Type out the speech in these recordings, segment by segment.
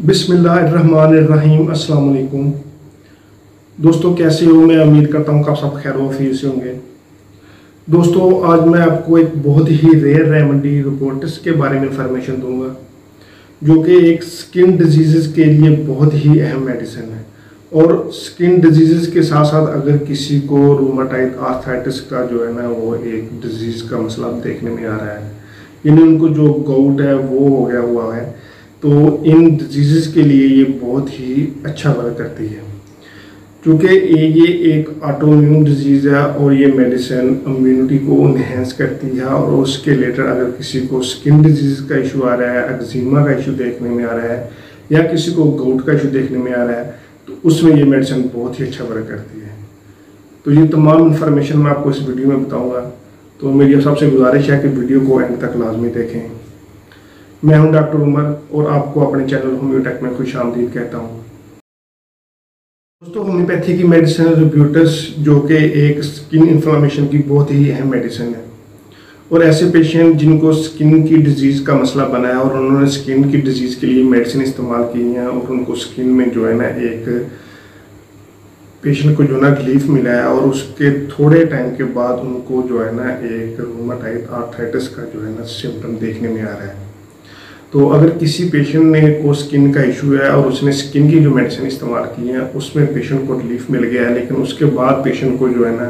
बिस्मिल्लाहिर्रहमानिर्रहीम। अस्सलाम वालेकुम दोस्तों, कैसे हो? मैं उम्मीद करता हूँ कि आप सब खैर वफीर से होंगे। दोस्तों, आज मैं आपको एक बहुत ही रेयर रेमेडी रोबोटिस के बारे में इंफॉर्मेशन दूंगा, जो कि एक स्किन डिजीज़ के लिए बहुत ही अहम मेडिसिन है। और स्किन डिजीज़ के साथ साथ अगर किसी को रूमेटाइड आर्थराइटिस का जो है ना वो एक डिजीज़ का मसला देखने में आ रहा है, यानी उनको जो गाउट है वो हो गया हुआ है, तो इन डिजीज़ के लिए ये बहुत ही अच्छा वर्क करती है। क्योंकि ये एक ऑटोइम्यून डिजीज़ है और ये मेडिसिन इम्यूनिटी को इन्हेंस करती है। और उसके रिलेटेड अगर किसी को स्किन डिजीज़ का इशू आ रहा है, एक्जिमा का इशू देखने में आ रहा है, या किसी को गाउट का इशू देखने में आ रहा है, तो उसमें ये मेडिसिन बहुत ही अच्छा वर्क करती है। तो ये तमाम इन्फॉर्मेशन मैं आपको इस वीडियो में बताऊँगा, तो मेरी सबसे गुजारिश है कि वीडियो को एंड तक लाजमी देखें। मैं हूं डॉक्टर उमर और आपको अपने चैनल होम्योटेक में खुश आमदीद कहता हूं। दोस्तों, होम्योपैथी की मेडिसिन रोबोटिस जो कि एक स्किन इन्फ्लामेशन की बहुत ही अहम मेडिसिन है। और ऐसे पेशेंट जिनको स्किन की डिजीज़ का मसला बना है और उन्होंने स्किन की डिजीज़ के लिए मेडिसिन इस्तेमाल की है और उनको स्किन में जो है ना एक पेशेंट को जो ना रिलीफ मिला है, और उसके थोड़े टाइम के बाद उनको जो है ना एक रूमेटाइड आर्थराइटिस का जो है ना सिम्टम देखने में आ रहा है। तो अगर किसी पेशेंट ने को स्किन का इशू है और उसने स्किन की जो मेडिसिन इस्तेमाल की है उसमें पेशेंट को रिलीफ मिल गया है, लेकिन उसके बाद पेशेंट को जो है ना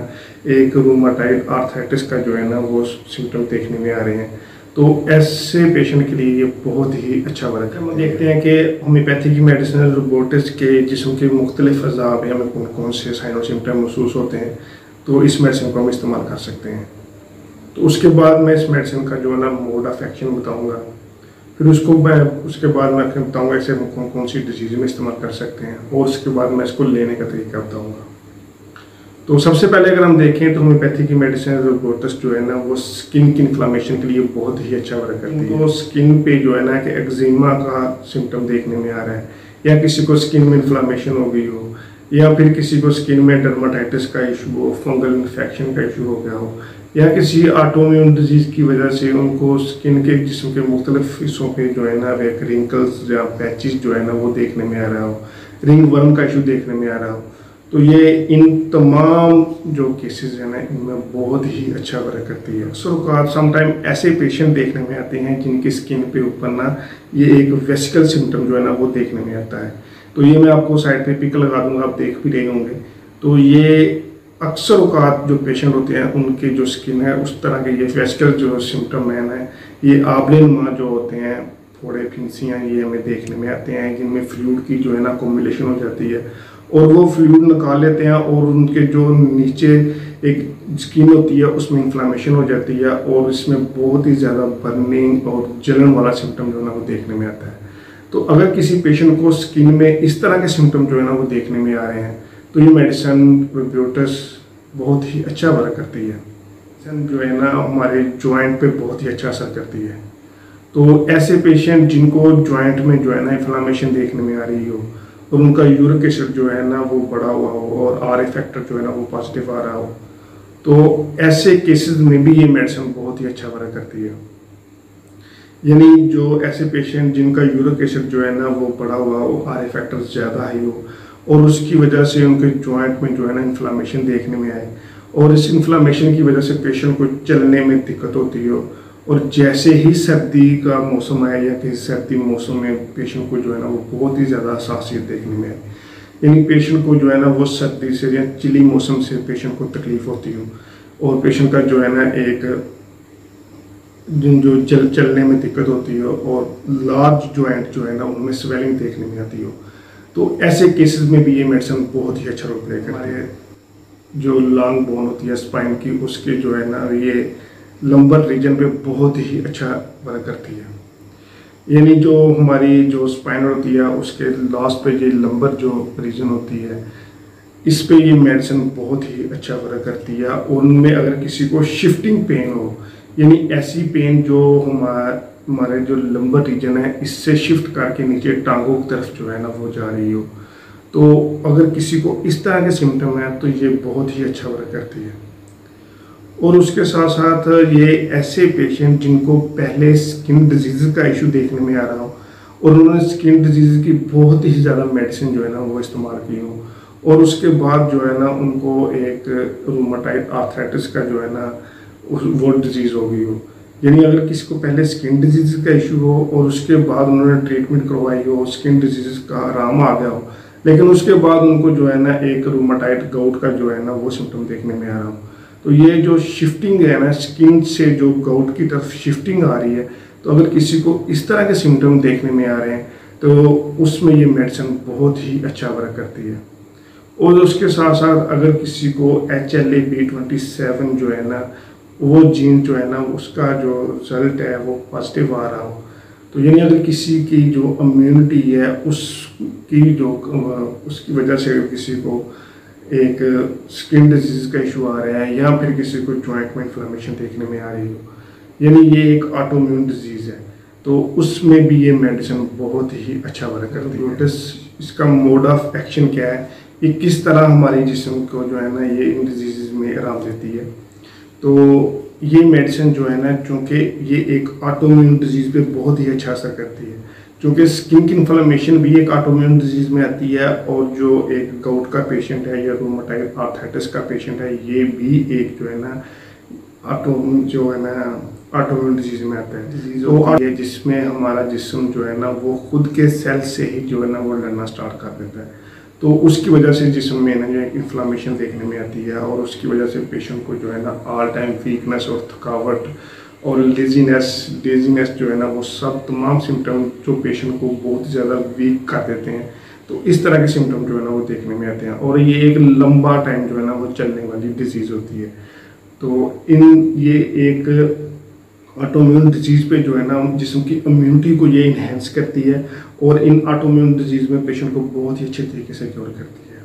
एक रूमेटाइड आर्थराइटिस का जो है ना वो सिम्टम देखने में आ रहे हैं, तो ऐसे पेशेंट के लिए ये बहुत ही अच्छा वर्क है। हम देखते हैं कि होम्योपैथी की मेडिसिन रोबोटिस के जिस्म के मुख्तलिफ अज़ा में हमें कौन कौन से साइन और सिम्टम महसूस होते हैं, तो इस मेडिसिन को हम इस्तेमाल कर सकते हैं। तो उसके बाद मैं इस मेडिसिन का जो है ना मोड ऑफ एक्शन बताऊँगा, फिर उसके बाद मैं फिर बताऊँगा इसे कौन कौन सी डिजीज़ में इस्तेमाल कर सकते हैं, और उसके बाद मैं इसको लेने का तरीका बताऊँगा। तो सबसे पहले अगर हम देखें तो होम्योपैथी की मेडिसिन रोबोटिस जो है ना वो स्किन की इन्फ्लामेशन के लिए बहुत ही अच्छा वर्क करती है। तो स्किन पे जो है ना कि एक्जिमा का सिम्टम देखने में आ रहा है, या किसी को स्किन में इन्फ्लामेशन हो गई हो, या फिर किसी को स्किन में डर्माटाइटिस का इशू हो, फंगल इन्फेक्शन का इशू हो गया हो, या किसी ऑटोइम्यून डिजीज़ की वजह से उनको स्किन के जिस्म के मुख्तलिफ हिस्सों पे जो है ना एक रिंकल्स या पैचेस जो है ना वो देखने में आ रहा हो, रिंग वर्म का इशू देखने में आ रहा हो, तो ये इन तमाम जो केसेस हैं ना इनमें बहुत ही अच्छा वर्क करती है। समटाइम ऐसे पेशेंट देखने में आते हैं जिनकी स्किन पे ऊपर ना ये एक वेसिकल सिम्टम जो है ना वो देखने में आता है। तो ये मैं आपको साइड पे पिक लगा दूंगा, आप देख भी रहे होंगे। तो ये अक्सर औकात जो पेशेंट होते हैं उनके जो स्किन है उस तरह के ये वेसिकल जो सिम्टम है ना, ये आंवले नुमा जो होते हैं, फोड़े फिंसियाँ, ये हमें देखने में आते हैं, जिनमें फ्लूइड की जो है ना कॉम्बिनेशन हो जाती है, और वो फ्लूइड निकाल लेते हैं और उनके जो नीचे एक स्किन होती है उसमें इन्फ्लामेशन हो जाती है, और इसमें बहुत ही ज़्यादा बर्निंग और जलन वाला सिम्टम जो है ना वो देखने में आता है। तो अगर किसी पेशेंट को स्किन में इस तरह के सिम्टम जो है ना वो देखने में आ रहे हैं, तो ये मेडिसिन रोबोटिस बहुत ही अच्छा वर्क करती है। मेडिसिन जो है ना हमारे जॉइंट पे बहुत ही अच्छा असर करती है। तो ऐसे पेशेंट जिनको जॉइंट में जो है ना इन्फ्लामेशन देखने में आ रही हो, और उनका यूरिक एसिड जो है ना वो बढ़ा हुआ हो, और आर फैक्टर जो है ना वो पॉजिटिव आ रहा हो, तो ऐसे केसेस में भी ये मेडिसिन बहुत ही अच्छा वर्क करती है। यानी जो ऐसे पेशेंट जिनका यूरिक एसिड जो है ना वो बढ़ा हुआ हो, आर फैक्टर ज़्यादा हाई हो, और उसकी वजह से उनके जॉइंट में जो है ना इन्फ्लामेशन देखने में आए, और इस इन्फ्लामेशन की वजह से पेशेंट को चलने में दिक्कत होती हो, और जैसे ही सर्दी का मौसम आया या किसी सर्दी मौसम में पेशेंट को जो है ना वो बहुत ही ज़्यादा हसासियत देखने में आए, यानी पेशेंट को जो है ना वो सर्दी से या चिली मौसम से पेशेंट को तकलीफ़ होती हो, और पेशेंट का जो है ना एक जो चलने में दिक्कत होती हो, और लार्ज जॉइंट जो है ना उनमें स्वेलिंग देखने में आती हो, तो ऐसे केसेस में भी ये मेडिसिन बहुत ही अच्छा रोल प्ले करती है। जो लॉन्ग बोन होती है स्पाइन की, उसके जो है ना ये लंबर रीजन पे बहुत ही अच्छा वर्क करती है। यानी जो हमारी जो स्पाइन होती है उसके लास्ट पे ये लंबर जो रीजन होती है, इस पे ये मेडिसिन बहुत ही अच्छा वर्क करती है। उनमें अगर किसी को शिफ्टिंग पेन हो, यानी ऐसी पेन जो हमारे जो लंबर रीजन है इससे शिफ्ट करके नीचे टांगों की तरफ जो है ना वो जा रही हो, तो अगर किसी को इस तरह के सिम्टम है तो ये बहुत ही अच्छा वर्क करती है। और उसके साथ साथ ये ऐसे पेशेंट जिनको पहले स्किन डिजीज़ का इशू देखने में आ रहा हो, और उन्होंने स्किन डिजीज़ की बहुत ही ज़्यादा मेडिसिन जो है ना वो इस्तेमाल की हो, और उसके बाद जो है ना उनको एक रूमेटॉइड आर्थराइटिस का जो है ना वो डिजीज़ हो गई हो। यानी अगर किसी को पहले स्किन डिजीज़ का इशू हो और उसके बाद उन्होंने ट्रीटमेंट करवाई हो, स्किन डिजीज़ का आराम आ गया हो, लेकिन उसके बाद उनको जो है ना एक रूमेटॉइड गाउट का जो है ना वो सिम्टम देखने में आ रहा हो, तो ये जो शिफ्टिंग है ना स्किन से जो गाउट की तरफ शिफ्टिंग आ रही है, तो अगर किसी को इस तरह के सिम्टम देखने में आ रहे हैं तो उसमें ये मेडिसिन बहुत ही अच्छा वर्क करती है। और उसके साथ साथ अगर किसी को HLA-B27 जो है ना वो जीन जो है ना उसका जो रिजल्ट है वो पॉजिटिव आ रहा हो, तो यानी अगर किसी की जो इम्यूनिटी है उसकी वजह से किसी को एक स्किन डिजीज़ का इशू आ रहा है या फिर किसी को जॉइंट में इन्फ्लेमेशन देखने में आ रही हो, यानी ये एक ऑटोइम्यून डिजीज़ है, तो उसमें भी ये मेडिसिन बहुत ही अच्छा वर्क करती है। इसका मोड ऑफ एक्शन क्या है, ये किस तरह हमारे जिस्म को जो है ना ये इन डिजीज़ में आराम देती है। तो ये मेडिसिन जो है ना चूँकि ये एक ऑटोइम्यून डिजीज़ पे बहुत ही अच्छा असर करती है, क्योंकि स्किन की इन्फ्लेमेशन भी एक ऑटोइम्यून डिजीज़ में आती है, और जो एक गाउट का पेशेंट है या रूमेटॉइड आर्थराइटिस का पेशेंट है ये भी एक जो है ना ऑटोइम्यून डिजीज़ में आता है। डिजीज़ होती है जिसमें हमारा जिस्म जो है ना वो खुद के सेल से ही जो है ना वो लड़ना स्टार्ट कर देता है, तो उसकी वजह से जिस्म में ना जो इन्फ्लेमेशन देखने में आती है, और उसकी वजह से पेशेंट को जो है ना ऑल टाइम वीकनेस और थकावट और लेजीनेस जो है ना वो सब तमाम सिम्टम जो पेशेंट को बहुत ज़्यादा वीक कर देते हैं, तो इस तरह के सिम्टम जो है ना वो देखने में आते हैं, और ये एक लंबा टाइम जो है ना वो चलने वाली डिजीज़ होती है। तो ये एक ऑटोइम्यून डिजीज़ पे जो है ना जिस्म की इम्यूनिटी को ये इन्हेंस करती है, और इन ऑटोइम्यून डिजीज़ में पेशेंट को बहुत ही अच्छे तरीके से क्योर करती है।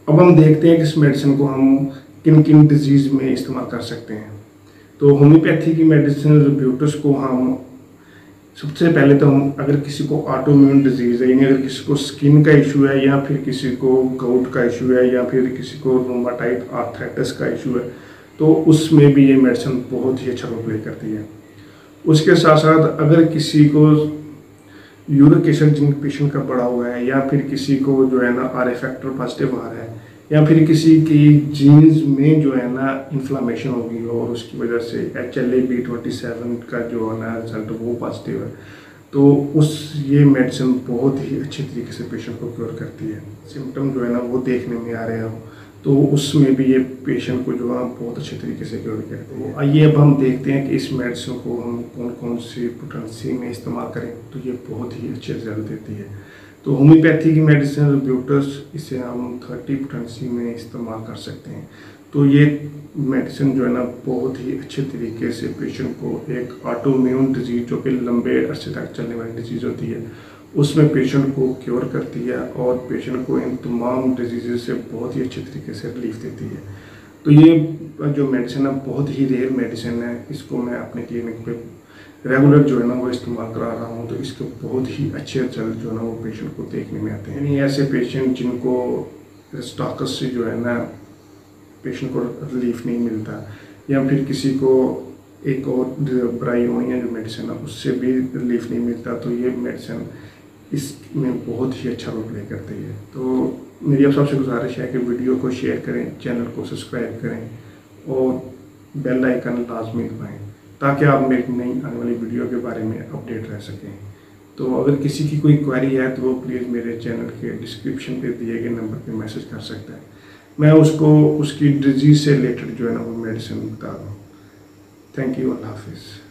अब हम देखते हैं कि इस मेडिसिन को हम किन किन डिजीज़ में इस्तेमाल कर सकते हैं। तो होम्योपैथी की मेडिसिन रिब्यूटस को हम सबसे पहले तो हम अगर किसी को ऑटोइम्यून डिजीज़ है, यानी अगर किसी को स्किन का इशू है या फिर किसी को गाउट का इशू है या फिर किसी को रूमेटॉइड आर्थराइटिस का इशू है, तो उसमें भी ये मेडिसिन बहुत ही अच्छा रोल प्ले करती है। उसके साथ साथ अगर किसी को यूरिक एसिड जिन पेशेंट का बढ़ा हुआ है, या फिर किसी को जो है ना RA फैक्टर पॉजिटिव आ रहा है, या फिर किसी की जीन्स में जो है ना इन्फ्लामेशन हो गई हो और उसकी वजह से HLA-B27 का जो है ना रिजल्ट वो पॉजिटिव है, तो ये मेडिसिन बहुत ही अच्छे तरीके से पेशेंट को क्योर करती है। सिम्टम जो है ना वो देखने में आ रहे हो, तो उसमें भी ये पेशेंट को जो है बहुत अच्छे तरीके से क्योर करते हैं। आइए अब हम देखते हैं कि इस मेडिसिन को हम कौन कौन सी पोटेंसी में इस्तेमाल करें तो ये बहुत ही अच्छे रिजल्ट देती है। तो होम्योपैथी की मेडिसिन रिब्यूटस इसे हम 30 पोटेंसी में इस्तेमाल कर सकते हैं। तो ये मेडिसिन जो है ना बहुत ही अच्छे तरीके से पेशेंट को एक ऑटोइम्यून डिजीज जो कि लंबे अरसे तक चलने वाली डिजीज़ होती है उसमें पेशेंट को क्योर करती है, और पेशेंट को इन तमाम डिजीज़ से बहुत ही अच्छे तरीके से रिलीफ देती है। तो ये जो मेडिसिन है बहुत ही रेयर मेडिसिन है, इसको मैं अपने क्लिनिक पे रेगुलर जो है ना वो इस्तेमाल करा रहा हूँ, तो इसके बहुत ही अच्छे रिजल्ट जो है ना वो पेशेंट को देखने में आते हैं। यानी ऐसे पेशेंट जिनको स्टॉकस से जो है ना पेशेंट को रिलीफ नहीं मिलता, या फिर किसी को एक और ब्रायोनिया जो मेडिसिन है उससे भी रिलीफ नहीं मिलता, तो ये मेडिसिन इसमें बहुत ही अच्छा रोल प्ले करती है। तो मेरी आप सबसे गुजारिश है कि वीडियो को शेयर करें, चैनल को सब्सक्राइब करें और बेल आइकन लाजमी दबाएं ताकि आप मेरी नई आने वाली वीडियो के बारे में अपडेट रह सकें। तो अगर किसी की कोई क्वेरी है तो वो प्लीज़ मेरे चैनल के डिस्क्रिप्शन पे दिए गए नंबर पे मैसेज कर सकता है, मैं उसको उसकी डिजीज़ से रिलेटेड जो है ना वो मेडिसिन बता दूँ। थैंक यू, अल्लाह हाफिज़।